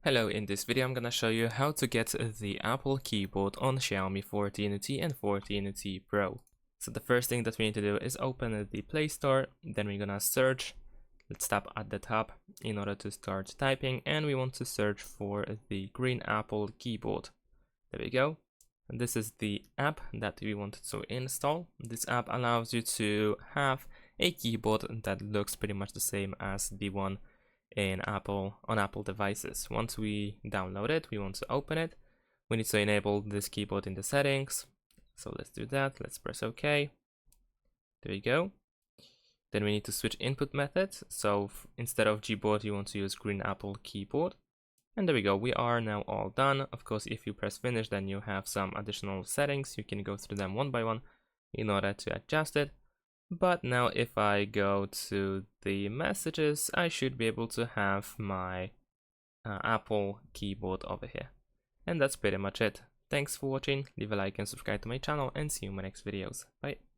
Hello, in this video I'm gonna show you how to get the Apple keyboard on Xiaomi 14T and 14T Pro. So the first thing that we need to do is open the Play Store, then we're gonna search. Let's tap at the top in order to start typing, and we want to search for the green Apple keyboard. There we go. And this is the app that we want to install. This app allows you to have a keyboard that looks pretty much the same as the one on Apple devices. Once we download it, we want to open it. We need to enable this keyboard in the settings. So let's do that. Let's press OK. There you go. Then we need to switch input methods. So instead of Gboard, you want to use green Apple keyboard. And there we go. We are now all done. Of course, if you press finish, then you have some additional settings. You can go through them one by one in order to adjust it. But now if I go to the messages, I should be able to have my Apple keyboard over here. And that's pretty much it. Thanks for watching, leave a like and subscribe to my channel, and see you in my next videos. Bye.